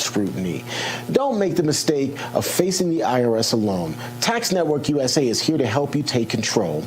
scrutiny. Don't make the mistake of facing the IRS alone. Tax Network USA is here to help you take control.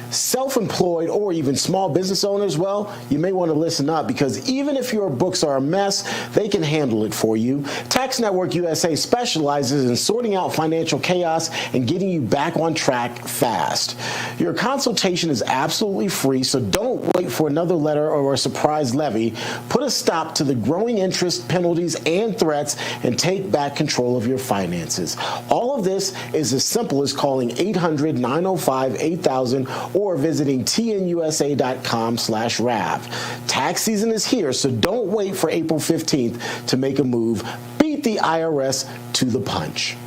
Self-employed or even small business owners, well, you may want to listen up, because even if your books are a mess, they can handle it for you. Tax Network USA specializes in sorting out financial chaos and getting you back on track fast. Your consultation is absolutely free, so don't wait for another letter or a surprise levy. Put a stop to the growing interest, penalties, and threats, and take back control of your finances. All of this is as simple as calling 800-905-8000 or visiting tnusa.com/RAV. Tax season is here, so don't wait for April 15th to make a move. Beat the IRS to the punch.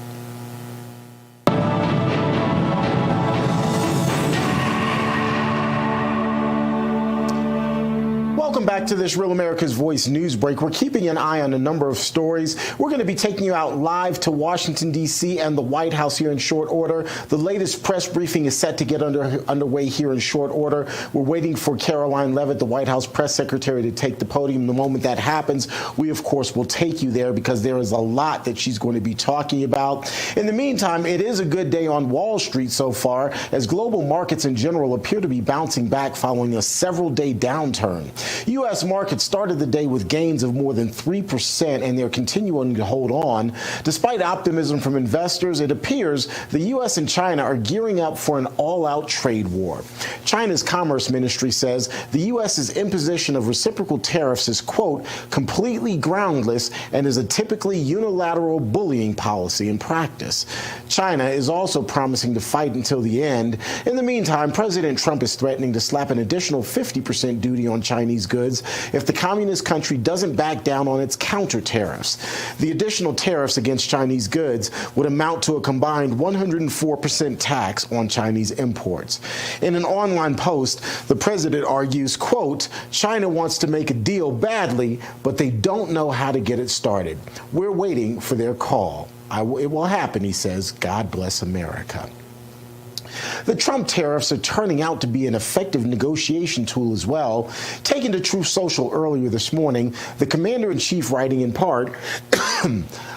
Welcome back to this Real America's Voice news break. We're keeping an eye on a number of stories. We're going to be taking you out live to Washington, D.C. and the White House here in short order. The latest press briefing is set to get underway here in short order. We're waiting for Caroline Leavitt, the White House press secretary, to take the podium. The moment that happens, we, of course, will take you there, because there is a lot that she's going to be talking about. In the meantime, it is a good day on Wall Street so far, as global markets in general appear to be bouncing back following a several-day downturn. U.S. markets started the day with gains of more than 3%, and they're continuing to hold on. Despite optimism from investors, it appears the U.S. and China are gearing up for an all-out trade war. China's Commerce Ministry says the U.S.'s imposition of reciprocal tariffs is, quote, completely groundless and is a typically unilateral bullying policy in practice. China is also promising to fight until the end. In the meantime, President Trump is threatening to slap an additional 50% duty on Chinese goods if the communist country doesn't back down on its counter tariffs. The additional tariffs against Chinese goods would amount to a combined 104% tax on Chinese imports. In an online post, the president argues, quote, China wants to make a deal badly, but they don't know how to get it started. We're waiting for their call. It will happen, he says. God bless America. The Trump tariffs are turning out to be an effective negotiation tool as well. Taken to Truth Social earlier this morning, the commander-in-chief writing in part,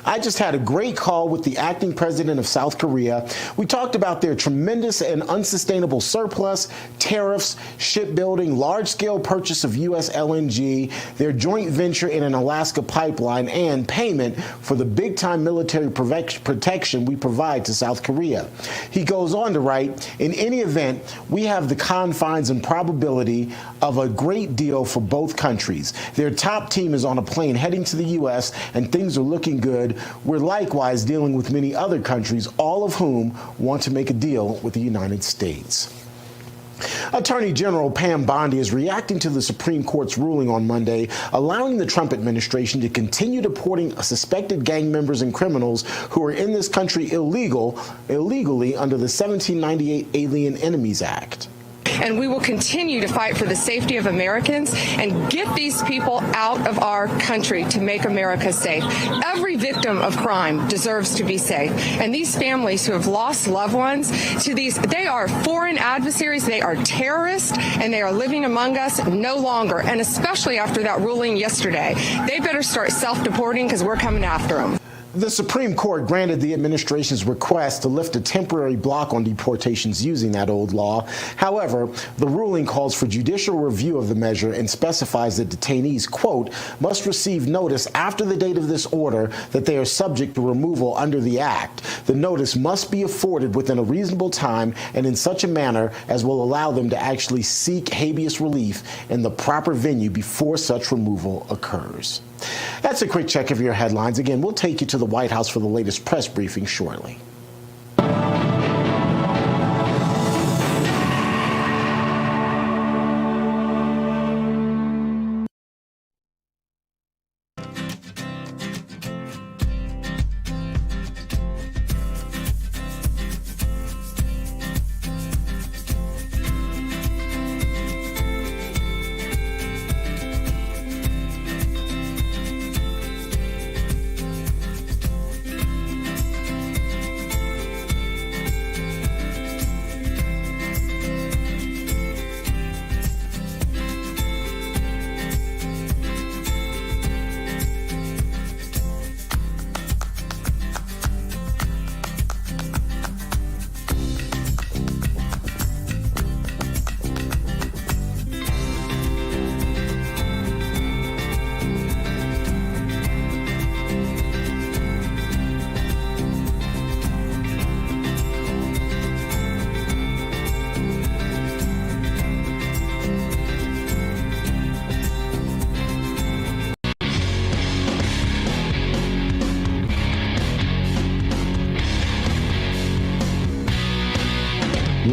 I just had a great call with the acting president of South Korea. We talked about their tremendous and unsustainable surplus, tariffs, shipbuilding, large-scale purchase of U.S. LNG, their joint venture in an Alaska pipeline, and payment for the big-time military protection we provide to South Korea. He goes on to write, in any event, we have the confines and probability of a great deal for both countries. Their top team is on a plane heading to the U.S., and things are looking good. We're likewise dealing with many other countries, all of whom want to make a deal with the United States. Attorney General Pam Bondi is reacting to the Supreme Court's ruling on Monday, allowing the Trump administration to continue deporting suspected gang members and criminals who are in this country illegally under the 1798 Alien Enemies Act. And we will continue to fight for the safety of Americans and get these people out of our country to make America safe. Every victim of crime deserves to be safe. And these families who have lost loved ones to these, they are foreign adversaries, they are terrorists, and they are living among us no longer. And especially after that ruling yesterday, they better start self-deporting, because we're coming after them. The Supreme Court granted the administration's request to lift a temporary block on deportations using that old law. However, the ruling calls for judicial review of the measure and specifies that detainees, quote, must receive notice after the date of this order that they are subject to removal under the Act. The notice must be afforded within a reasonable time and in such a manner as will allow them to actually seek habeas relief in the proper venue before such removal occurs. That's a quick check of your headlines. Again, we'll take you to the White House for the latest press briefing shortly.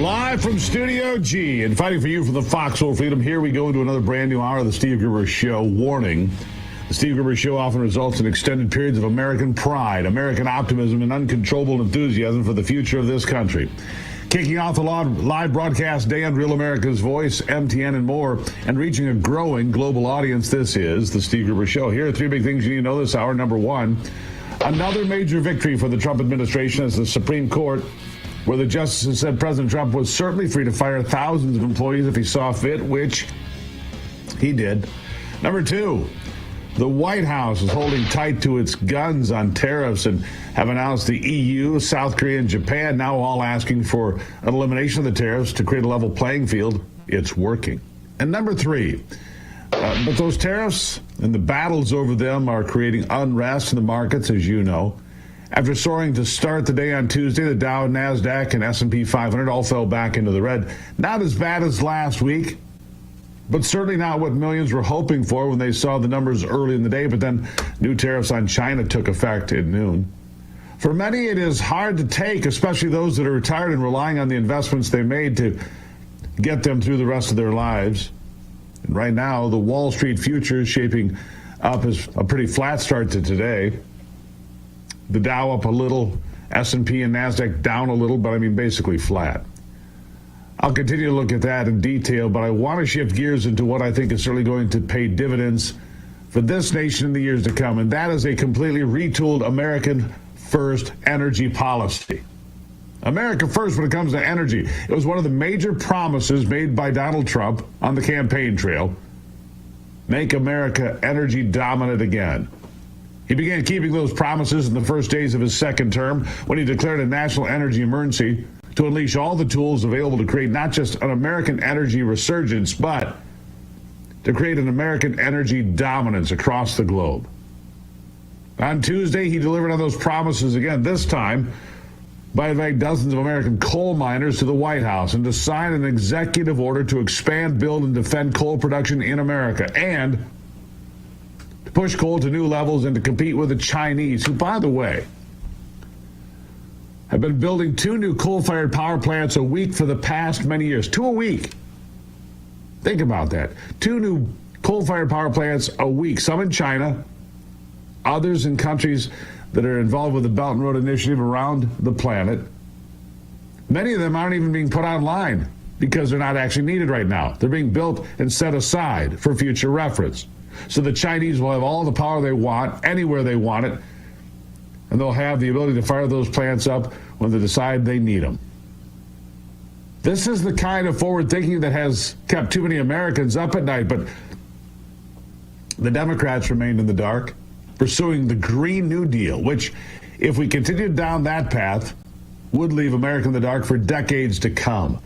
Live from Studio G and fighting for you from the Foxhole Freedom. Here we go into another brand new hour of the Steve Gruber Show. Warning, the Steve Gruber Show often results in extended periods of American pride, American optimism, and uncontrollable enthusiasm for the future of this country. Kicking off the live broadcast day on Real America's Voice, MTN, and more, and reaching a growing global audience, this is the Steve Gruber Show. Here are three big things you need to know this hour. Number one, another major victory for the Trump administration as the Supreme Court, where the justices said President Trump was certainly free to fire thousands of employees if he saw fit, which he did. Number two, the White House is holding tight to its guns on tariffs and have announced the EU, South Korea, and Japan now all asking for an elimination of the tariffs to create a level playing field. It's working. And number three, but those tariffs and the battles over them are creating unrest in the markets, as you know. After soaring to start the day on Tuesday, the Dow, NASDAQ, and S&P 500 all fell back into the red. Not as bad as last week, but certainly not what millions were hoping for when they saw the numbers early in the day. But then new tariffs on China took effect at noon. For many, it is hard to take, especially those that are retired and relying on the investments they made to get them through the rest of their lives. And right now, the Wall Street future is shaping up as a pretty flat start to today. The Dow up a little, S&P and NASDAQ down a little, but I mean basically flat. I'll continue to look at that in detail, but I want to shift gears into what I think is certainly going to pay dividends for this nation in the years to come, and that is a completely retooled American first energy policy. America first when it comes to energy. It was one of the major promises made by Donald Trump on the campaign trail. Make America energy dominant again. He began keeping those promises in the first days of his second term when he declared a national energy emergency to unleash all the tools available to create not just an American energy resurgence, but to create an American energy dominance across the globe. On Tuesday, he delivered on those promises again, this time by inviting dozens of American coal miners to the White House and to sign an executive order to expand, build, and defend coal production in America, and to push coal to new levels and to compete with the Chinese, who, by the way, have been building 2 new coal-fired power plants a week for the past many years. 2 a week. Think about that. 2 new coal-fired power plants a week. Some in China, others in countries that are involved with the Belt and Road Initiative around the planet. Many of them aren't even being put online because they're not actually needed right now. They're being built and set aside for future reference. So the Chinese will have all the power they want, anywhere they want it, and they'll have the ability to fire those plants up when they decide they need them. This is the kind of forward thinking that has kept too many Americans up at night, but the Democrats remained in the dark, pursuing the Green New Deal, which, if we continued down that path, would leave America in the dark for decades to come.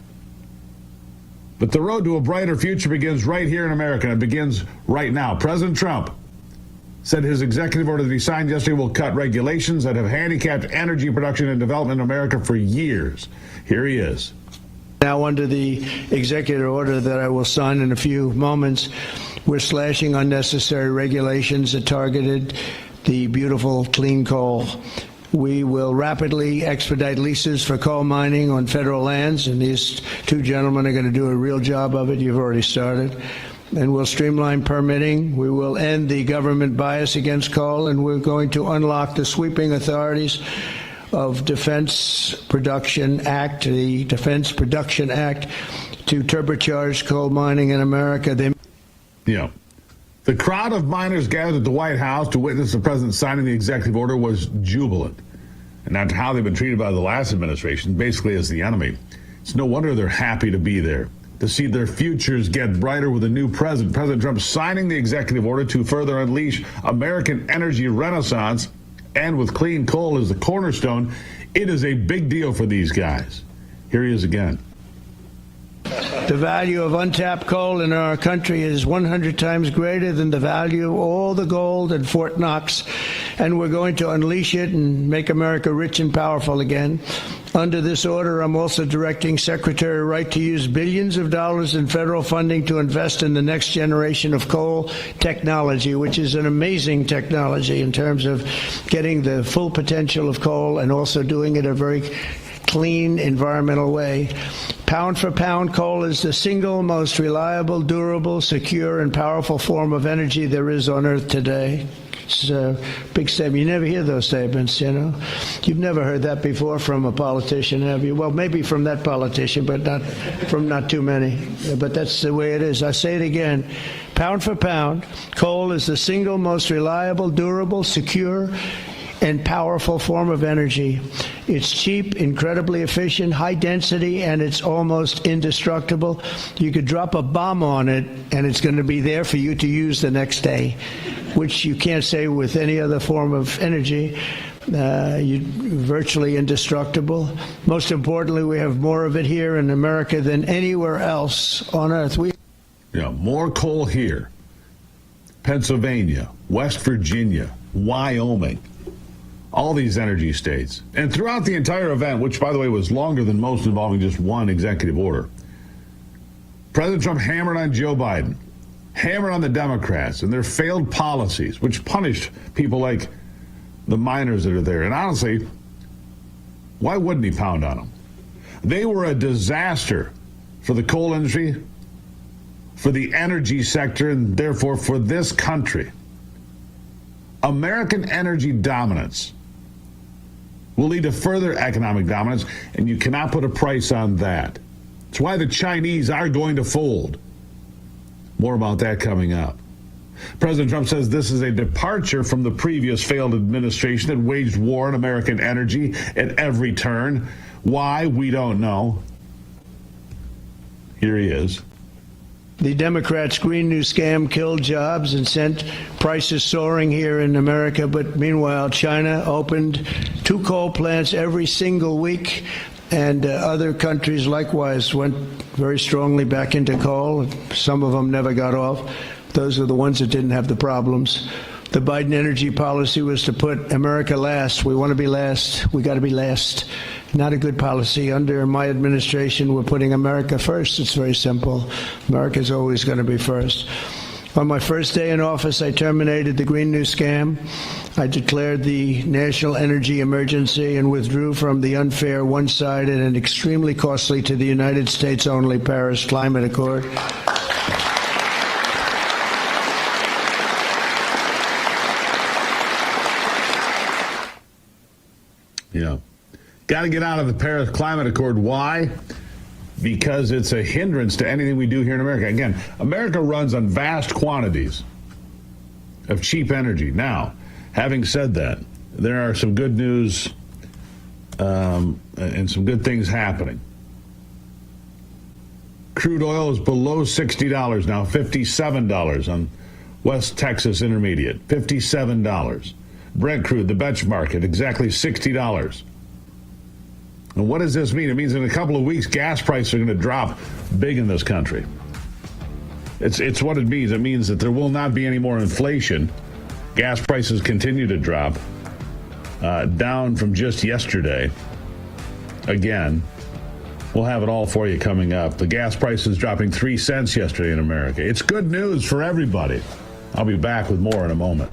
But the road to a brighter future begins right here in America, and it begins right now. President Trump said his executive order that he signed yesterday will cut regulations that have handicapped energy production and development in America for years. Here he is. Now, under the executive order that I will sign in a few moments, we're slashing unnecessary regulations that targeted the beautiful clean coal. We will rapidly expedite leases for coal mining on federal lands, and these 2 gentlemen are going to do a real job of it. You've already started. And we'll streamline permitting. We will end the government bias against coal, and we're going to unlock the sweeping authorities of Defense Production Act, the Defense Production Act, to turbocharge coal mining in America. The crowd of miners gathered at the White House to witness the president signing the executive order was jubilant. And after how they've been treated by the last administration, basically as the enemy, it's no wonder they're happy to be there, to see their futures get brighter with a new president. President Trump signing the executive order to further unleash American energy renaissance, and with clean coal as the cornerstone, it is a big deal for these guys. Here he is again. The value of untapped coal in our country is 100 times greater than the value of all the gold in Fort Knox, and we're going to unleash it and make America rich and powerful again. Under this order, I'm also directing Secretary Wright to use billions of dollars in federal funding to invest in the next generation of coal technology, which is an amazing technology in terms of getting the full potential of coal and also doing it a very clean, environmental way. Pound for pound, coal is the single most reliable, durable, secure, and powerful form of energy there is on Earth today. It's a big statement. You never hear those statements, you know. You've never heard that before from a politician, have you? Well, maybe from that politician, but not too many. But that's the way it is. I say it again. Pound for pound, coal is the single most reliable, durable, secure, and powerful form of energy. It's cheap, incredibly efficient, high density, and it's almost indestructible. You could drop a bomb on it, and it's going to be there for you to use the next day, which you can't say with any other form of energy. Virtually indestructible. Most importantly, we have more of it here in America than anywhere else on Earth. More coal here. Pennsylvania, West Virginia, Wyoming. All these energy states. And throughout the entire event, which, by the way, was longer than most involving just one executive order, President Trump hammered on Joe Biden, hammered on the Democrats and their failed policies, which punished people like the miners that are there. And honestly, why wouldn't he pound on them? They were a disaster for the coal industry, for the energy sector, and therefore for this country. American energy dominance will lead to further economic dominance, and you cannot put a price on that. It's why the Chinese are going to fold. More about that coming up. President Trump says this is a departure from the previous failed administration that waged war on American energy at every turn. Why? We don't know. Here he is. The Democrats' Green New Scam killed jobs and sent prices soaring here in America. But meanwhile, China opened 2 coal plants every single week. And other countries likewise went very strongly back into coal. Some of them never got off. Those are the ones that didn't have the problems. The Biden energy policy was to put America last. We want to be last. We got to be last. Not a good policy. Under my administration, we're putting America first. It's very simple. America's always going to be first. On my first day in office, I terminated the Green New Scam. I declared the national energy emergency and withdrew from the unfair, one-sided, and extremely costly to the United States only Paris Climate Accord. Yeah. Got to get out of the Paris Climate Accord. Why? Because it's a hindrance to anything we do here in America. Again, America runs on vast quantities of cheap energy. Now, having said that, there are some good news and some good things happening. Crude oil is below $60 now, $57 on West Texas Intermediate, $57. Brent crude, the benchmark, at exactly $60. And what does this mean? It means in a couple of weeks, gas prices are going to drop big in this country. It's what it means. It means that there will not be any more inflation. Gas prices continue to drop, down from just yesterday. Again, we'll have it all for you coming up. The gas prices dropping 3 cents yesterday in America. It's good news for everybody. I'll be back with more in a moment.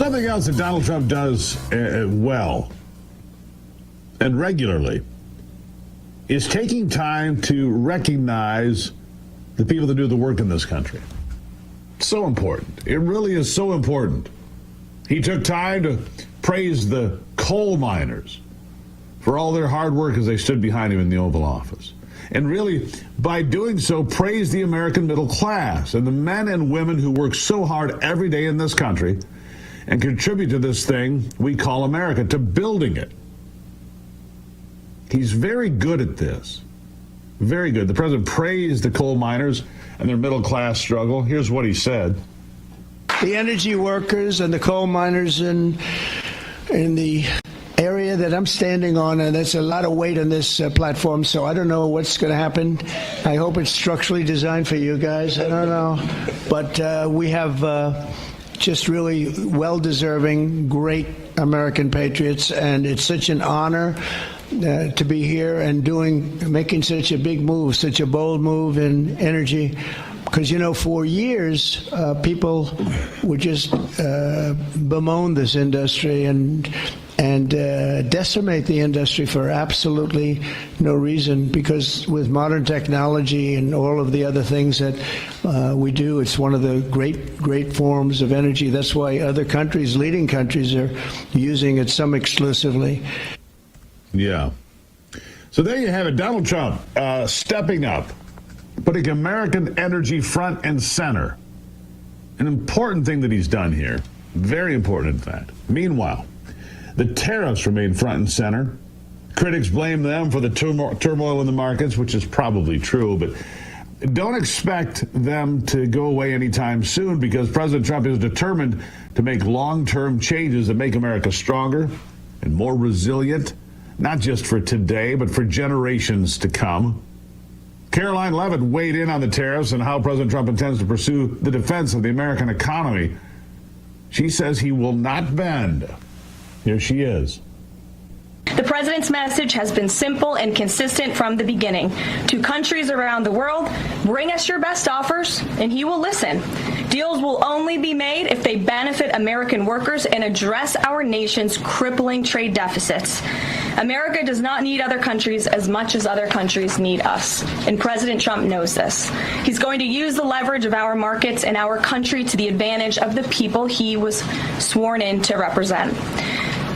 something else that Donald Trump does well and regularly is taking time to recognize the people that do the work in this country. So important. It really is so important. He took time to praise the coal miners for all their hard work as they stood behind him in the Oval Office. And really, by doing so, praise the American middle class and the men and women who work so hard every day in this country and contribute to this thing we call America, to building it. He's very good at this. Very good. The president praised the coal miners and their middle class struggle. Here's what he said. The energy workers and the coal miners in the area that I'm standing on, and there's a lot of weight on this platform, so I don't know what's going to happen. I hope it's structurally designed for you guys. I don't know. But we have just really well-deserving, great American patriots, and it's such an honor to be here and making such a big move, such a bold move in energy. Because, for years, people would just bemoan this industry and decimate the industry for absolutely no reason, because with modern technology and all of the other things that we do, it's one of the great forms of energy. That's why other countries, leading countries, are using it, some exclusively. Yeah. So there you have it. Donald Trump stepping up, putting American energy front and center. An important thing that he's done here. Very important, in fact. Meanwhile, the tariffs remain front and center. Critics blame them for the turmoil in the markets, which is probably true, but don't expect them to go away anytime soon, because President Trump is determined to make long-term changes that make America stronger and more resilient, not just for today, but for generations to come. Caroline Levitt weighed in on the tariffs and how President Trump intends to pursue the defense of the American economy. She says he will not bend. Here she is. The president's message has been simple and consistent from the beginning. To countries around the world, bring us your best offers, and he will listen. Deals will only be made if they benefit American workers and address our nation's crippling trade deficits. America does not need other countries as much as other countries need us, and President Trump knows this. He's going to use the leverage of our markets and our country to the advantage of the people he was sworn in to represent.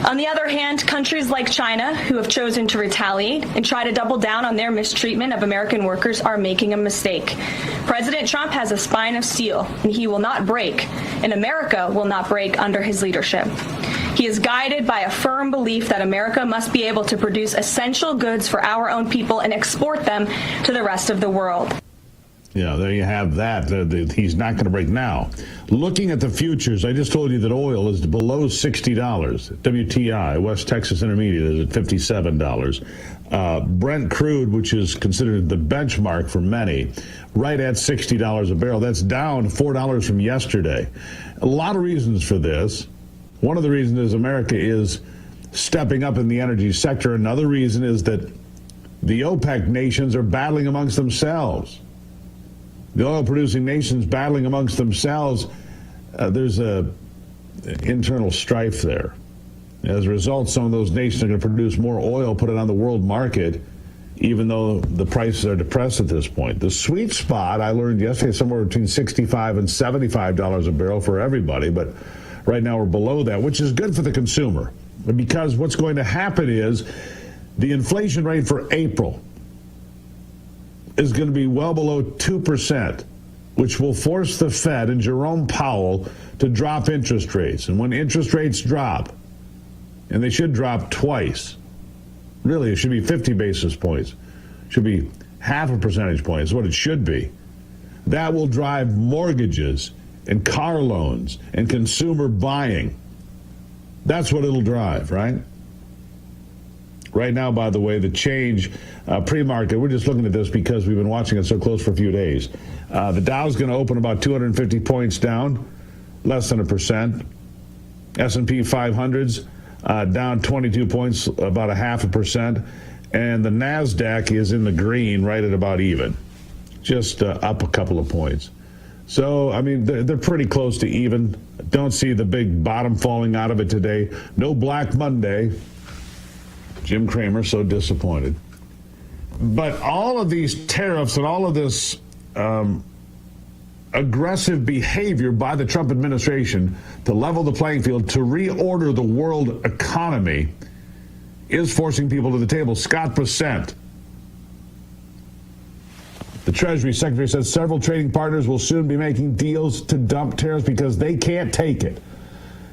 On the other hand, countries like China, who have chosen to retaliate and try to double down on their mistreatment of American workers, are making a mistake. President Trump has a spine of steel, and he will not break, and America will not break under his leadership. He is guided by a firm belief that America must be able to produce essential goods for our own people and export them to the rest of the world. Yeah, there you have that. He's not going to break now. Looking at the futures, I just told you that oil is below $60. WTI, West Texas Intermediate, is at $57. Brent crude, which is considered the benchmark for many, right at $60 a barrel. That's down $4 from yesterday. A lot of reasons for this. One of the reasons is America is stepping up in the energy sector. Another reason is that the OPEC nations are battling amongst themselves. The oil-producing nations battling amongst themselves, there's a internal strife there. As a result, some of those nations are going to produce more oil, put it on the world market, even though the prices are depressed at this point. The sweet spot, I learned yesterday, is somewhere between $65 and $75 a barrel for everybody, but right now we're below that, which is good for the consumer. Because what's going to happen is the inflation rate for April is going to be well below 2%, which will force the Fed and Jerome Powell to drop interest rates. And when interest rates drop, and they should drop twice, really it should be 50 basis points, it should be half a percentage point is what it should be. That will drive mortgages and car loans and consumer buying. That's what it'll drive, right? Right now, by the way, the change pre-market, we're just looking at this because we've been watching it so close for a few days. The Dow's going to open about 250 points down, less than 1%. S&P 500's down 22 points, about 0.5%. And the NASDAQ is in the green, right at about even, just up a couple of points. So, I mean, they're pretty close to even. Don't see the big bottom falling out of it today. No Black Monday. Jim Cramer so disappointed. But all of these tariffs and all of this aggressive behavior by the Trump administration to level the playing field, to reorder the world economy, is forcing people to the table. Scott Bessent, the Treasury Secretary, says several trading partners will soon be making deals to dump tariffs because they can't take it.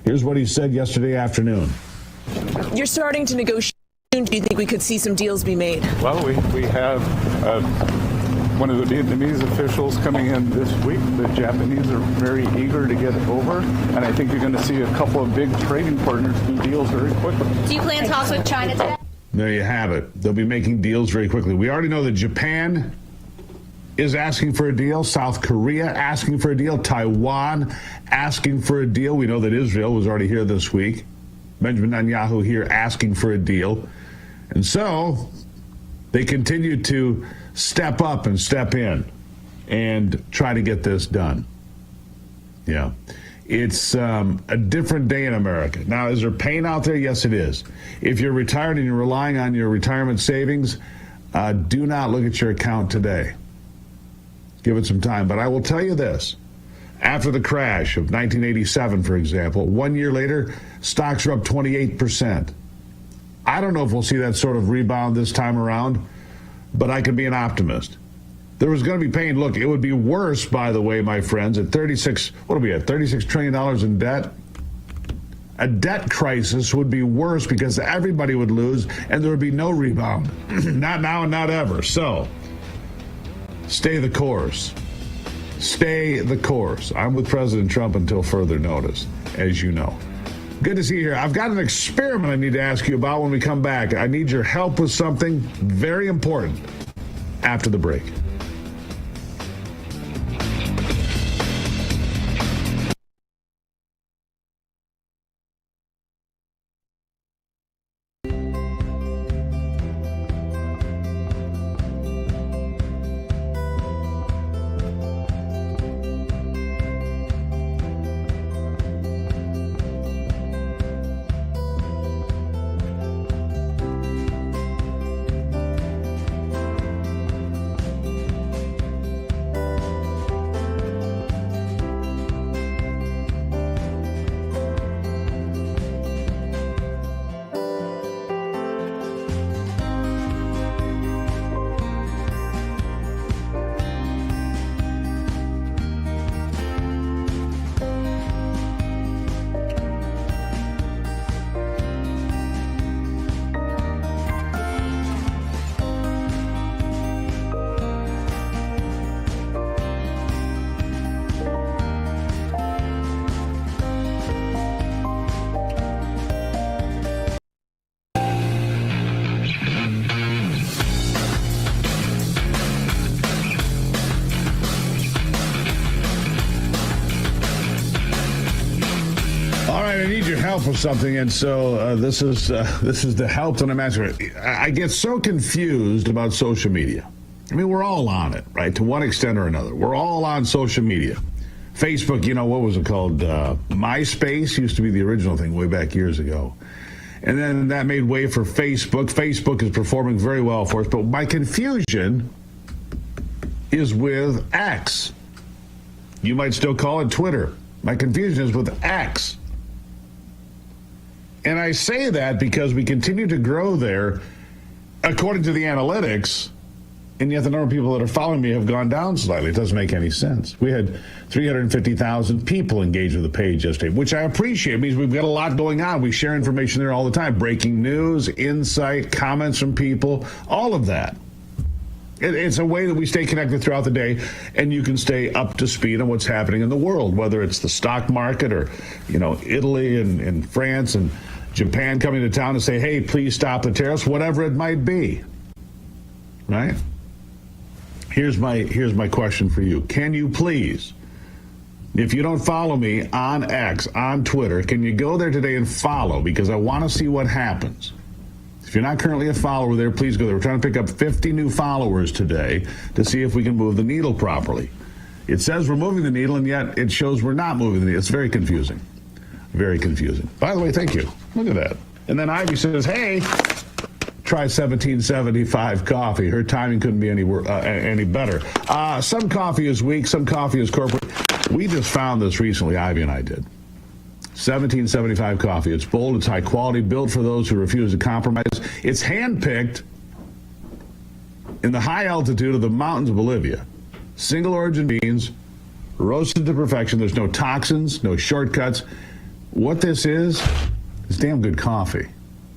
Here's what he said yesterday afternoon. You're starting to negotiate. Do you think we could see some deals be made? Well, we have one of the Vietnamese officials coming in this week. The Japanese are very eager to get over, and I think you're going to see a couple of big trading partners do deals very quickly. Do you plan talks with China today? There you have it. They'll be making deals very quickly. We already know that Japan is asking for a deal, South Korea asking for a deal, Taiwan asking for a deal. We know that Israel was already here this week. Benjamin Netanyahu here asking for a deal. And so they continue to step up and step in and try to get this done. Yeah. It's a different day in America. Now, is there pain out there? Yes, it is. If you're retired and you're relying on your retirement savings, do not look at your account today. Give it some time. But I will tell you this. After the crash of 1987, for example, 1 year later, stocks are up 28%. I don't know if we'll see that sort of rebound this time around, but I can be an optimist. There was going to be pain. Look, it would be worse, by the way, my friends, at $36 trillion in debt? A debt crisis would be worse because everybody would lose and there would be no rebound. Not now and not ever. So, stay the course. Stay the course. I'm with President Trump until further notice, as you know. Good to see you here. I've got an experiment I need to ask you about when we come back. I need your help with something very important after the break. I need your help with something, and so this is the help that I'm asking. I get so confused about social media. I mean, we're all on it, right? To one extent or another, we're all on social media. Facebook, you know, what was it called? MySpace used to be the original thing way back years ago, and then that made way for Facebook. Facebook is performing very well for us, but my confusion is with X. You might still call it Twitter. My confusion is with X. And I say that because we continue to grow there, according to the analytics, and yet the number of people that are following me have gone down slightly. It doesn't make any sense. We had 350,000 people engaged with the page yesterday, which I appreciate. It means we've got a lot going on. We share information there all the time. Breaking news, insight, comments from people, all of that. It's a way that we stay connected throughout the day, and you can stay up to speed on what's happening in the world, whether it's the stock market or, you know, Italy and France and Japan coming to town to say, hey, please stop the tariffs, whatever it might be, right? Here's my question for you. Can you please, if you don't follow me on X, on Twitter, can you go there today and follow? Because I want to see what happens. If you're not currently a follower there, please go there. We're trying to pick up 50 new followers today to see if we can move the needle properly. It says we're moving the needle, and yet it shows we're not moving the needle. It's very confusing. Very confusing. By the way, thank you. Look at that. And then Ivy says, hey, try 1775 coffee. Her timing couldn't be any better. Some coffee is weak. Some coffee is corporate. We just found this recently, Ivy and I did. 1775 coffee. It's bold. It's high quality. Built for those who refuse to compromise. It's handpicked in the high altitude of the mountains of Bolivia. Single origin beans, roasted to perfection. There's no toxins, no shortcuts. What this is damn good coffee.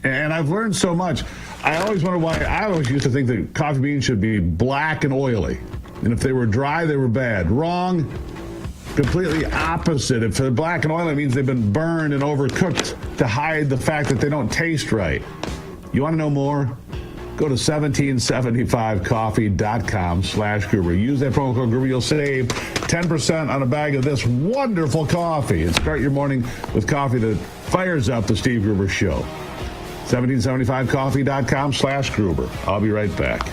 And I've learned so much. I always wonder why. I always used to think that coffee beans should be black and oily. And if they were dry, they were bad. Wrong. Completely opposite. If they're black and oily, it means they've been burned and overcooked to hide the fact that they don't taste right. You want to know more? Go to 1775coffee.com/Gruber. Use that promo code Gruber. You'll save 10% on a bag of this wonderful coffee. And start your morning with coffee that fires up the Steve Gruber Show. 1775coffee.com/Gruber. I'll be right back.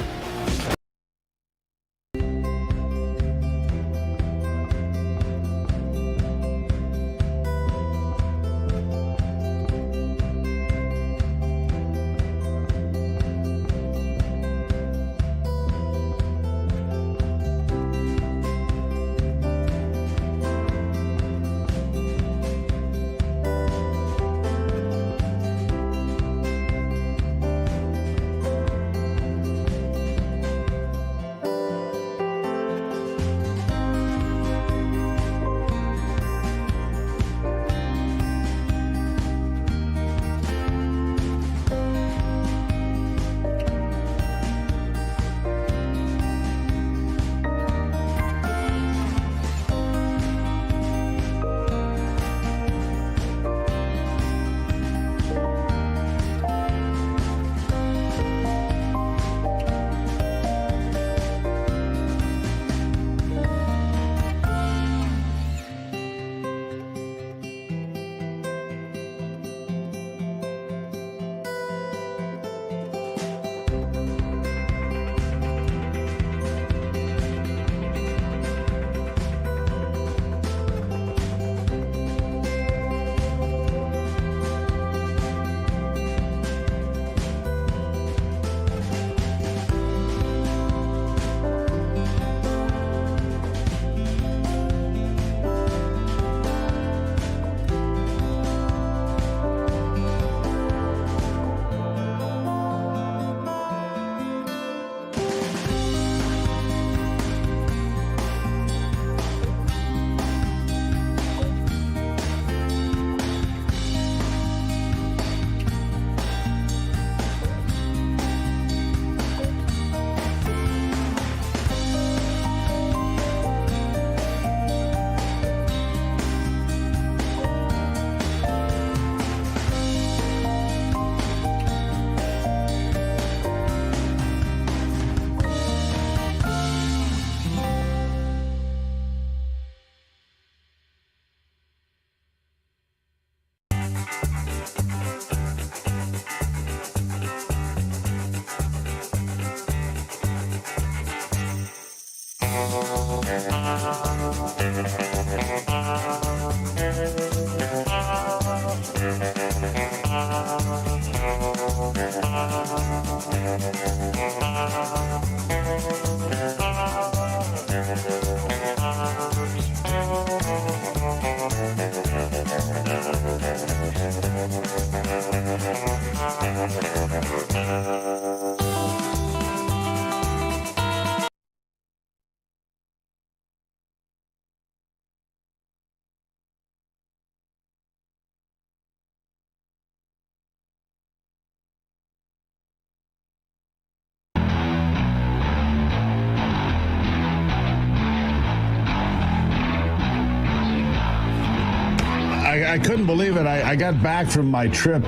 I couldn't believe it. I got back from my trip,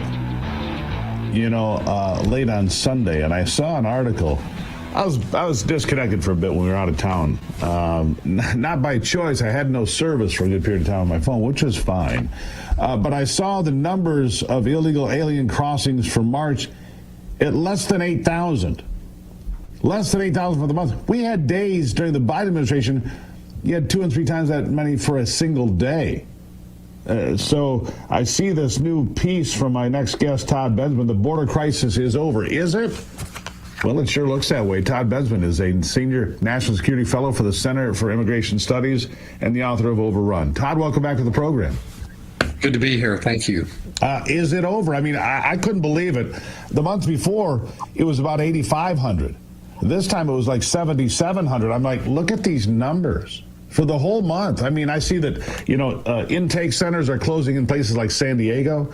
late on Sunday, and I saw an article. I was disconnected for a bit when we were out of town. Not by choice. I had no service for a good period of time on my phone, which was fine. But I saw the numbers of illegal alien crossings for March at less than 8,000. Less than 8,000 for the month. We had days during the Biden administration You had 2 and 3 times that many for a single day. So I see this new piece from my next guest, Todd Bensman. The border crisis is over. Is it? Well, it sure looks that way. Todd Bensman is a senior national security fellow for the Center for Immigration Studies and the author of Overrun. Todd, welcome back to the program. Good to be here. Thank you. Is it over? I mean, I couldn't believe it. The month before, it was about 8,500. This time it was like 7,700. I'm like, look at these numbers for the whole month. I mean, I see that, intake centers are closing in places like San Diego.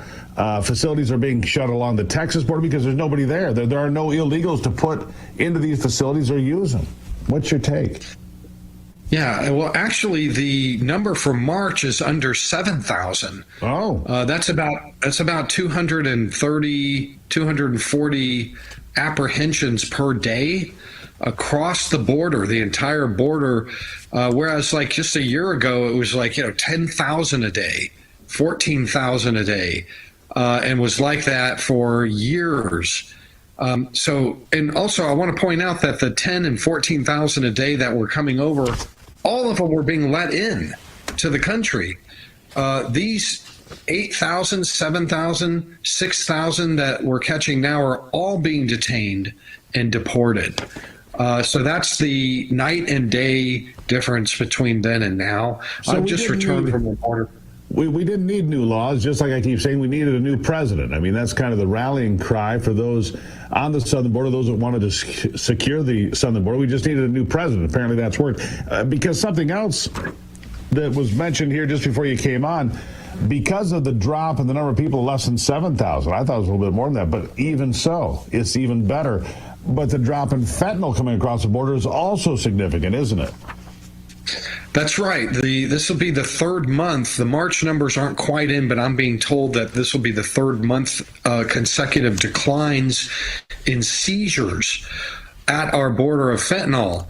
Facilities are being shut along the Texas border because there's nobody there. There are no illegals to put into these facilities or use them. What's your take? Yeah, well, actually, the number for March is under 7,000. Oh, that's about 230, 240 apprehensions per day across the border, the entire border. Whereas, like just a year ago, it was like 10,000 a day, 14,000 a day, and was like that for years. And also, I want to point out that the 10 and 14,000 a day that were coming over, all of them were being let in to the country. These 8,000, 7,000, 6,000 that we're catching now are all being detained and deported. So that's the night and day difference between then and now. So I've just returned from the border. We didn't need new laws, just like I keep saying, we needed a new president. I mean, that's kind of the rallying cry for those on the southern border, those that wanted to secure the southern border. We just needed a new president. Apparently that's worked. Because something else that was mentioned here just before you came on, because of the drop in the number of people less than 7,000, I thought it was a little bit more than that, but even so, it's even better. But the drop in fentanyl coming across the border is also significant, isn't it? That's right. This will be the third month. The March numbers aren't quite in, but I'm being told that this will be the third month consecutive declines in seizures at our border of fentanyl.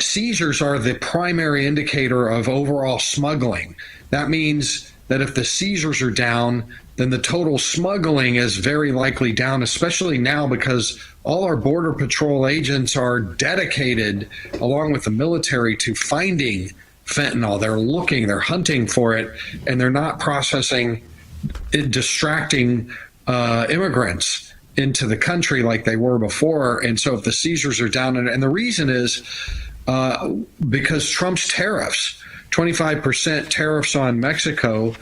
Seizures are the primary indicator of overall smuggling. That means that if the seizures are down, then the total smuggling is very likely down, especially now because all our Border Patrol agents are dedicated, along with the military, to finding fentanyl. They're looking, they're hunting for it, and they're not processing, distracting immigrants into the country like they were before. And so if the seizures are down, and the reason is because Trump's tariffs, 25% tariffs on Mexico,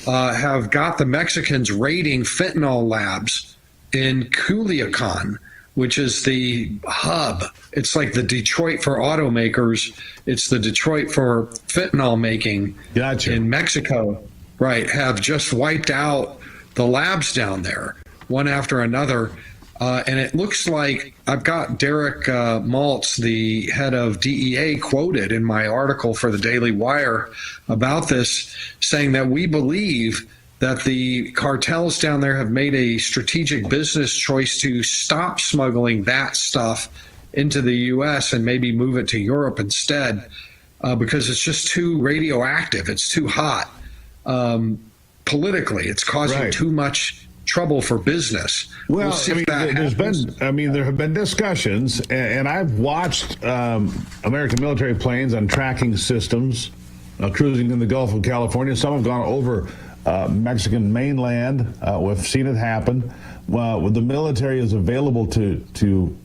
have got the Mexicans raiding fentanyl labs in Culiacan, which is the hub. It's like the Detroit for automakers. It's the Detroit for fentanyl making. Gotcha. In Mexico, right, have just wiped out the labs down there, one after another. And it looks like I've got Derek Maltz, the head of DEA, quoted in my article for the Daily Wire about this, saying that we believe that the cartels down there have made a strategic business choice to stop smuggling that stuff into the U.S. and maybe move it to Europe instead, because it's just too radioactive. It's too hot politically. It's causing too much trouble for business. Well, there have been discussions, and I've watched American military planes on tracking systems cruising in the Gulf of California. Some have gone over Mexican mainland. We've seen it happen. The military is available to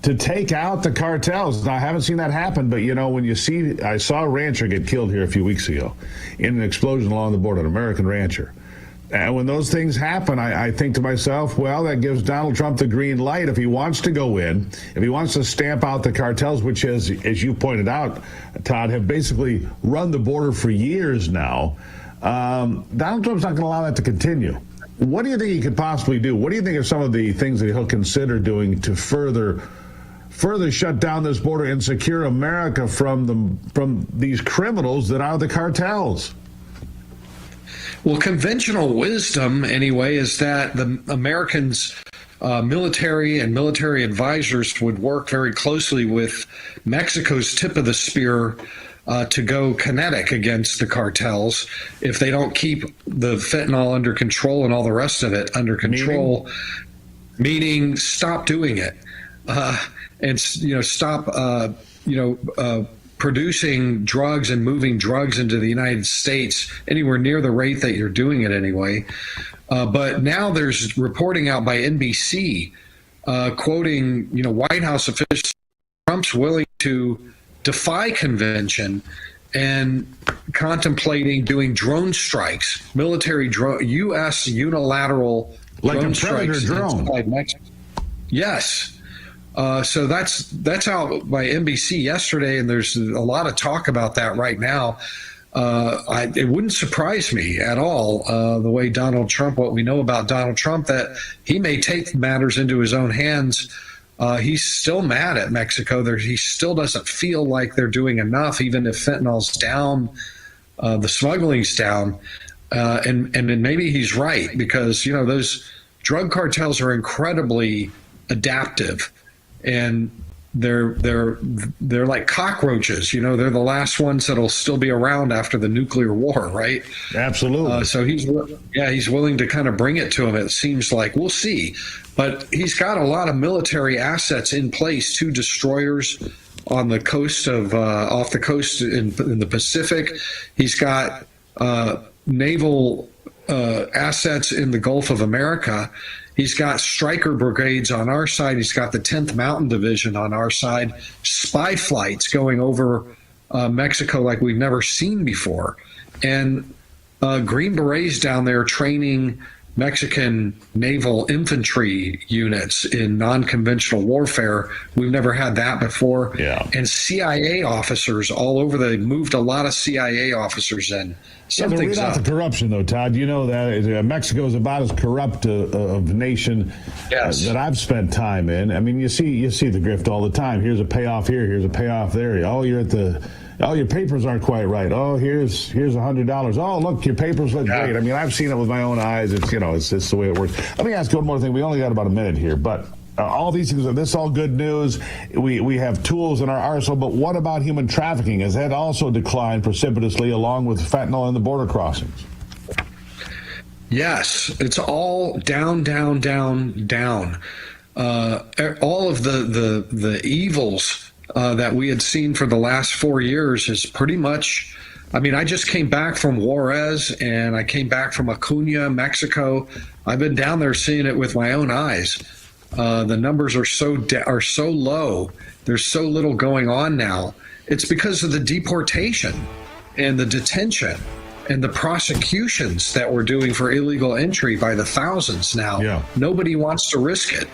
take out the cartels. Now, I haven't seen that happen, but I saw a rancher get killed here a few weeks ago in an explosion along the border, an American rancher. And when those things happen, I think to myself, well, that gives Donald Trump the green light if he wants to go in, if he wants to stamp out the cartels, which, as you pointed out, Todd, have basically run the border for years now. Donald Trump's not going to allow that to continue. What do you think he could possibly do? What do you think are some of the things that he'll consider doing to further shut down this border and secure America from these criminals that are the cartels? Well, conventional wisdom, anyway, is that the Americans, military and military advisors, would work very closely with Mexico's tip of the spear to go kinetic against the cartels if they don't keep the fentanyl under control and all the rest of it under control. Meaning stop doing it, and stop producing drugs and moving drugs into the United States anywhere near the rate that you're doing it anyway. But now there's reporting out by NBC quoting, White House officials, Trump's willing to defy convention and contemplating doing drone strikes, military drone, U.S. unilateral like drone a Predator strikes drone. inside Mexico. Yes. So that's out by NBC yesterday, and there's a lot of talk about that right now. It wouldn't surprise me at all the way Donald Trump, what we know about Donald Trump, that he may take matters into his own hands. He's still mad at Mexico. He still doesn't feel like they're doing enough, even if fentanyl's down, the smuggling's down. And maybe he's right, because, those drug cartels are incredibly adaptive, and they're like cockroaches. They're the last ones that'll still be around after the nuclear war, right? Absolutely. So he's willing to kind of bring it to him. It seems like. We'll see, but he's got a lot of military assets in place. 2 destroyers on the coast of off the coast in the Pacific. He's got naval assets in the Gulf of America. He's got Stryker brigades on our side. He's got the 10th Mountain Division on our side. Spy flights going over Mexico like we've never seen before. And Green Berets down there training Mexican naval infantry units in non-conventional warfare. We've never had that before. Yeah. And CIA officers all over. They moved a lot of CIA officers in. Something's up. The corruption, though, Todd. You know that Mexico is about as corrupt of a nation that I've spent time in. I mean, you see the grift all the time. Here's a payoff here. Here's a payoff there. Oh, your papers aren't quite right. Oh, here's $100. Oh, look, your papers look great. I mean, I've seen it with my own eyes. It's just the way it works. Let me ask you one more thing. We only got about a minute here, but all these things, this is all good news. We have tools in our arsenal, but what about human trafficking? Has that also declined precipitously along with fentanyl and the border crossings? Yes, it's all down, down, down, down. All of the evils that we had seen for the last 4 years is pretty much, I mean, I just came back from Juarez and I came back from Acuna, Mexico. I've been down there seeing it with my own eyes. The numbers are so low. There's so little going on now. It's because of the deportation and the detention and the prosecutions that we're doing for illegal entry by the thousands now. Yeah. Nobody wants to risk it.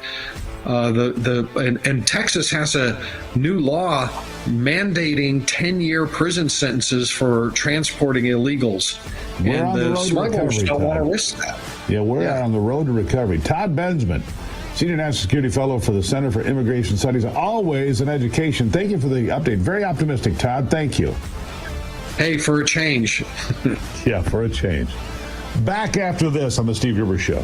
And Texas has a new law mandating 10-year prison sentences for transporting illegals. And the smugglers don't want to risk that. Yeah, we're on the road to recovery. Todd Bensman, Senior National Security Fellow for the Center for Immigration Studies, always in education. Thank you for the update. Very optimistic, Todd. Thank you. Hey, for a change. Yeah, for a change. Back after this on the Steve Gruber Show.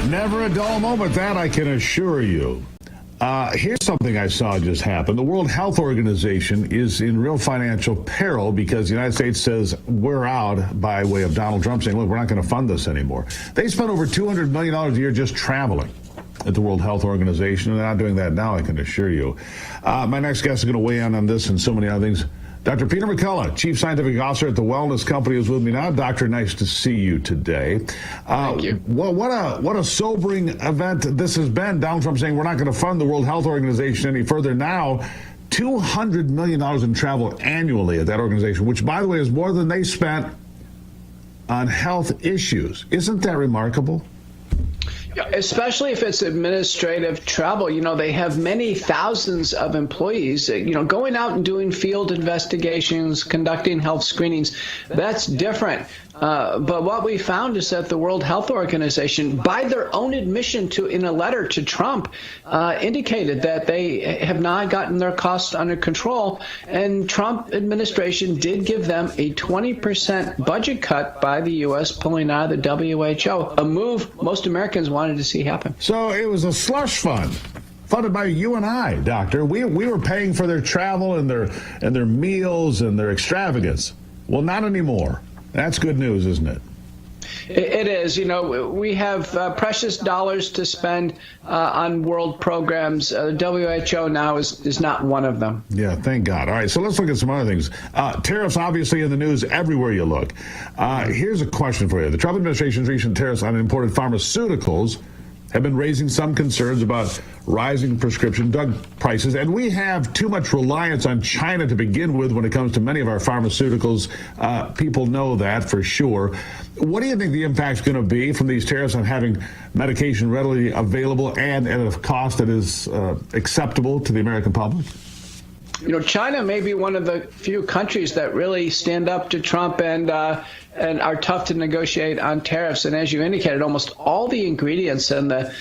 Never a dull moment, that I can assure you. Here's something I saw just happen. The World Health Organization is in real financial peril because the United States says we're out by way of Donald Trump saying, look, we're not going to fund this anymore. They spent over $200 million a year just traveling at the World Health Organization, and they're not doing that now, I can assure you. My next guest is going to weigh in on this and so many other things. Dr. Peter McCullough, Chief Scientific Officer at the Wellness Company, is with me now. Doctor, nice to see you today. Thank you. Well, what a sobering event this has been. Donald Trump saying we're not going to fund the World Health Organization any further. Now, $200 million in travel annually at that organization, which, by the way, is more than they spent on health issues. Isn't that remarkable? Especially if it's administrative travel. You know, they have many thousands of employees, going out and doing field investigations, conducting health screenings. That's different. But what we found is that the World Health Organization, by their own admission in a letter to Trump, indicated that they have not gotten their costs under control. And Trump administration did give them a 20% budget cut by the U.S. pulling out of the WHO, a move most Americans wanted to see happen. So it was a slush fund funded by you and I, Doctor. We were paying for their travel and their meals and their extravagance. Well, not anymore. That's good news, isn't it? It is. We have precious dollars to spend on world programs. WHO now is not one of them. Yeah, thank God. All right, so let's look at some other things. Tariffs, obviously, in the news everywhere you look. Here's a question for you. The Trump administration's recent tariffs on imported pharmaceuticals have been raising some concerns about rising prescription drug prices, and we have too much reliance on China to begin with when it comes to many of our pharmaceuticals. People know that for sure. What do you think the impact's going to be from these tariffs on having medication readily available and at a cost that is acceptable to the American public? China may be one of the few countries that really stand up to Trump and are tough to negotiate on tariffs. And as you indicated, almost all the ingredients and the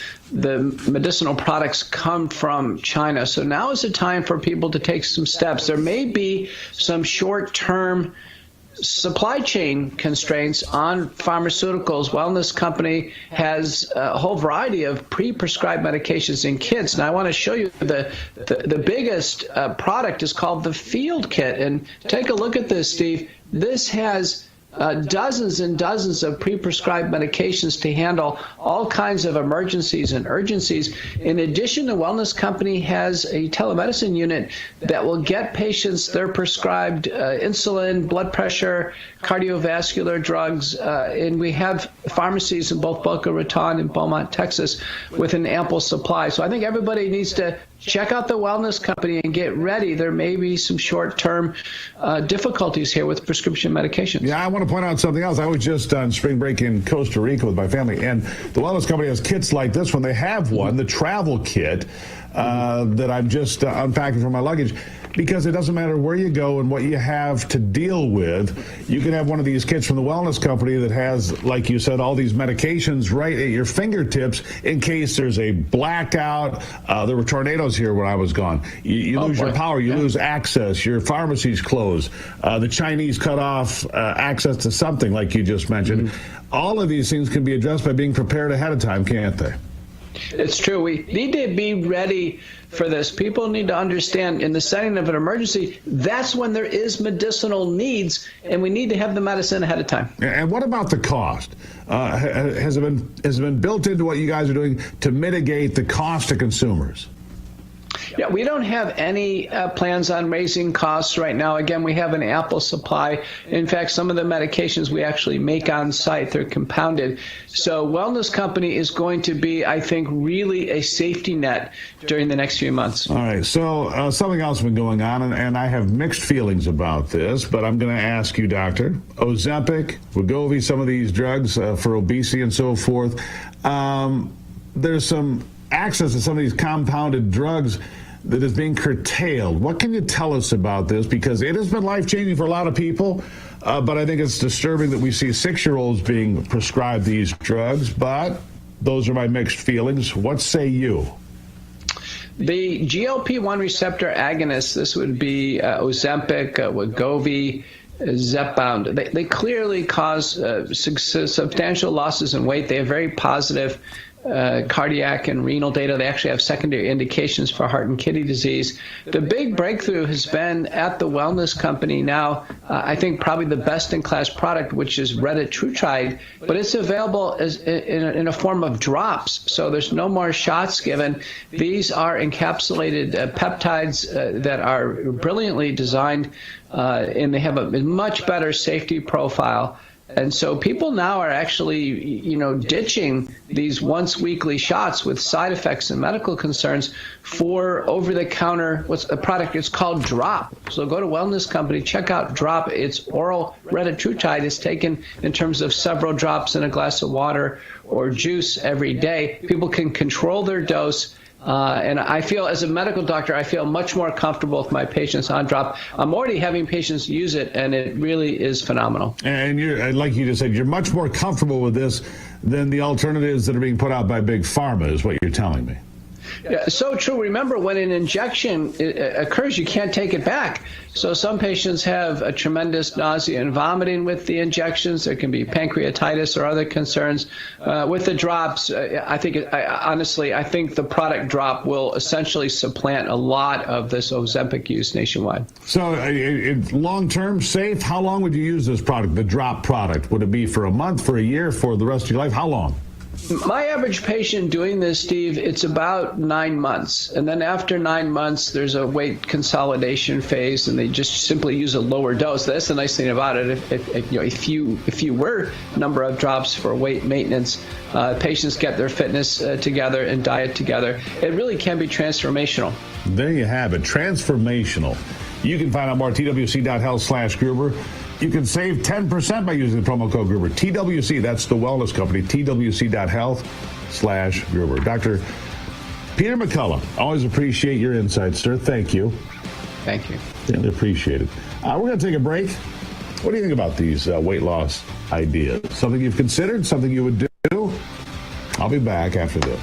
medicinal products come from China. So now is the time for people to take some steps. There may be some short-term supply chain constraints on pharmaceuticals. Wellness Company has a whole variety of pre-prescribed medications in kits. And I want to show you the biggest product is called the Field Kit. And take a look at this, Steve. This has dozens and dozens of pre-prescribed medications to handle all kinds of emergencies and urgencies. In addition, the Wellness Company has a telemedicine unit that will get patients their prescribed insulin, blood pressure, cardiovascular drugs, and we have pharmacies in both Boca Raton and Beaumont, Texas, with an ample supply. So I think everybody needs to check out the Wellness Company and get ready. There may be some short-term difficulties here with prescription medications. Yeah, I want to point out something else. I was just on spring break in Costa Rica with my family, and the Wellness Company has kits like this one. They have one, the travel kit, that I'm just unpacking from my luggage, because it doesn't matter where you go and what you have to deal with. You can have one of these kits from the Wellness Company that has, like you said, all these medications right at your fingertips in case there's a blackout. There were tornadoes here when I was gone. You lose your power, you lose access, your pharmacy's closed, the Chinese cut off access to something like you just mentioned. All of these things can be addressed by being prepared ahead of time, can't they? It's true. We need to be ready for this. People need to understand in the setting of an emergency, that's when there is medicinal needs, and we need to have the medicine ahead of time. And what about the cost? Has it been built into what you guys are doing to mitigate the cost to consumers? Yeah, we don't have any plans on raising costs right now. Again, we have an ample supply. In fact, some of the medications we actually make on site, they're compounded. So Wellness Company is going to be, I think, really a safety net during the next few months. All right. So something else has been going on, and I have mixed feelings about this, but I'm going to ask you, Doctor. Ozempic, Wegovy, some of these drugs for obesity and so forth. There's some access to some of these compounded drugs that is being curtailed. What can you tell us about this? Because it has been life-changing for a lot of people, but I think it's disturbing that we see 6-year-olds being prescribed these drugs, but those are my mixed feelings. What say you? The GLP-1 receptor agonists, this would be Ozempic, Wegovy, Zepbound, they clearly cause substantial losses in weight. They have very positive cardiac and renal data. They actually have secondary indications for heart and kidney disease. The big breakthrough has been at the Wellness Company now, I think probably the best-in-class product, which is retatrutide, but it's available as in a form of drops, so there's no more shots given. These are encapsulated peptides that are brilliantly designed, and they have a much better safety profile. And so people now are actually, ditching these once weekly shots with side effects and medical concerns for over-the-counter, what's a product, it's called Drop. So go to Wellness Company, check out Drop. It's oral retatrutide. It's taken in terms of several drops in a glass of water or juice every day. People can control their dose. And I feel, as a medical doctor, I feel much more comfortable with my patients on Drop. I'm already having patients use it, and it really is phenomenal. And you're, like you just said, you're much more comfortable with this than the alternatives that are being put out by Big Pharma, is what you're telling me. Yeah, so true. Remember, when an injection occurs, you can't take it back. So some patients have a tremendous nausea and vomiting with the injections. There can be pancreatitis or other concerns. With the drops, I think the product Drop will essentially supplant a lot of this Ozempic use nationwide. So long-term, safe, how long would you use this product, the Drop product? Would it be for a month, for a year, for the rest of your life? How long? My average patient doing this, Steve, it's about 9 months. And then after 9 months, there's a weight consolidation phase, and they just simply use a lower dose. That's the nice thing about it. If you were number of drops for weight maintenance, patients get their fitness together and diet together. It really can be transformational. There you have it, transformational. You can find out more at twc.health/Gruber. You can save 10% by using the promo code Gruber. TWC, that's the Wellness Company, twc.health/Gruber. Dr. Peter McCullough, always appreciate your insights, sir. Thank you. Thank you. Really appreciate it. We're going to take a break. What do you think about these weight loss ideas? Something you've considered? Something you would do? I'll be back after this.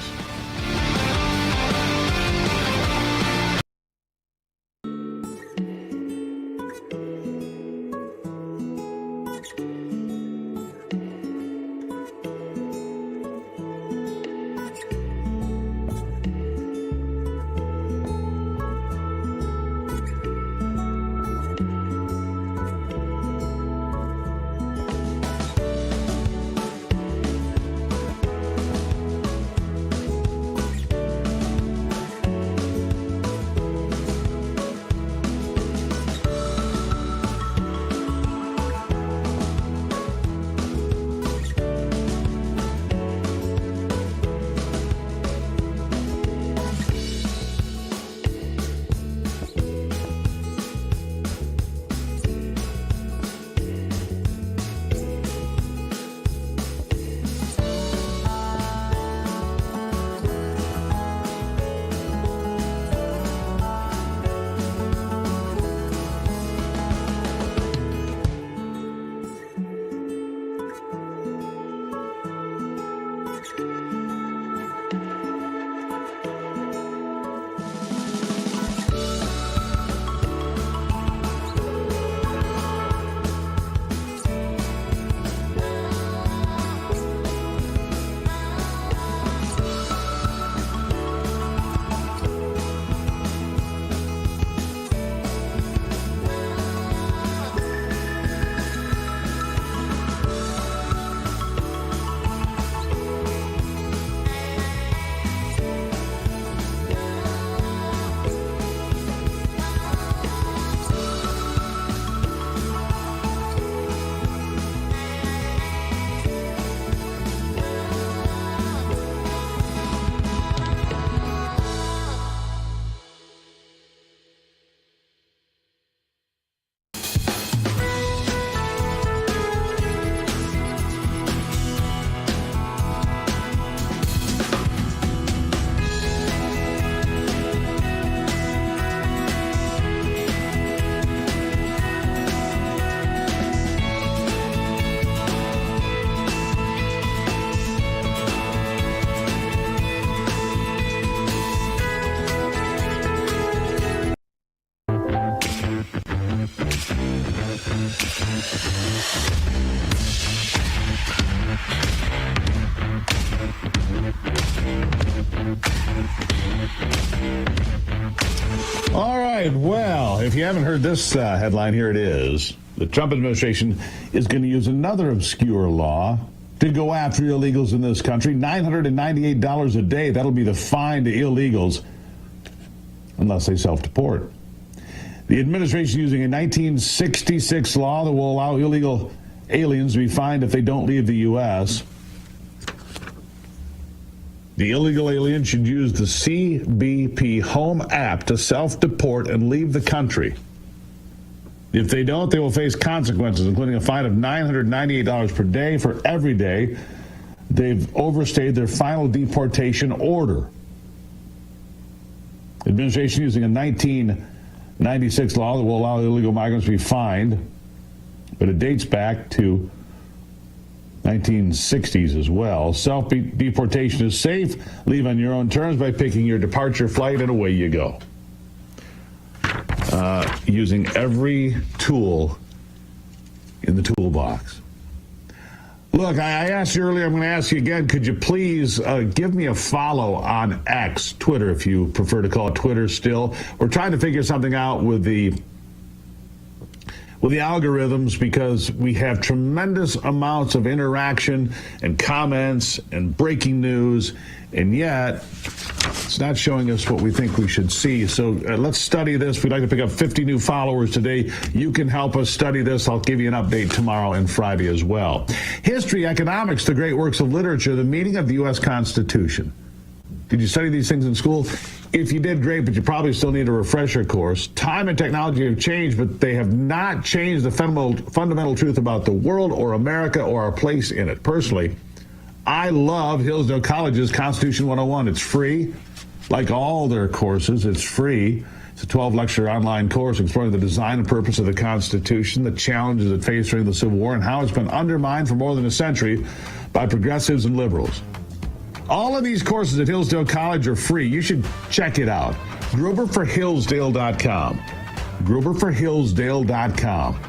right. Well, if you haven't heard this headline, here it is. The Trump administration is going to use another obscure law to go after illegals in this country. $998 a day. That'll be the fine to illegals unless they self-deport. The administration using a 1966 law that will allow illegal aliens to be fined if they don't leave the U.S. The illegal alien should use the CBP Home app to self-deport and leave the country. If they don't, they will face consequences, including a fine of $998 per day for every day they've overstayed their final deportation order. Administration using a 1996 law that will allow illegal migrants to be fined, but it dates back to 1960s as well. Self-deportation is safe. Leave on your own terms by picking your departure flight, and away you go. Using every tool in the toolbox. Look, I asked you earlier, I'm going to ask you again, could you please give me a follow on X, Twitter, if you prefer to call it Twitter still. We're trying to figure something out with the algorithms, because we have tremendous amounts of interaction and comments and breaking news, and yet it's not showing us what we think we should see. So let's study this. We'd like to pick up 50 new followers today. You can help us study this. I'll give you an update tomorrow and Friday as well. History, economics, the great works of literature, the meaning of the U.S. Constitution. Did you study these things in school? If you did, great, but you probably still need a refresher course. Time and technology have changed, but they have not changed the fundamental truth about the world or America or our place in it. Personally, I love Hillsdale College's Constitution 101. It's free. Like all their courses, it's free. It's a 12-lecture online course exploring the design and purpose of the Constitution, the challenges it faced during the Civil War, and how it's been undermined for more than a century by progressives and liberals. All of these courses at Hillsdale College are free. You should check it out. GruberforHillsdale.com. GruberforHillsdale.com.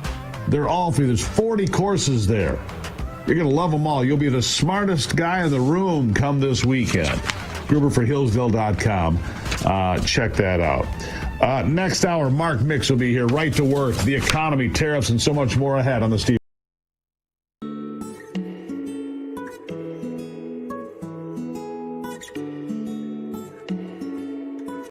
They're all free. There's 40 courses there. You're going to love them all. You'll be the smartest guy in the room come this weekend. GruberforHillsdale.com. Check that out. Next hour, Mark Mix will be here. Right to Work, the economy, tariffs, and so much more ahead on the Steve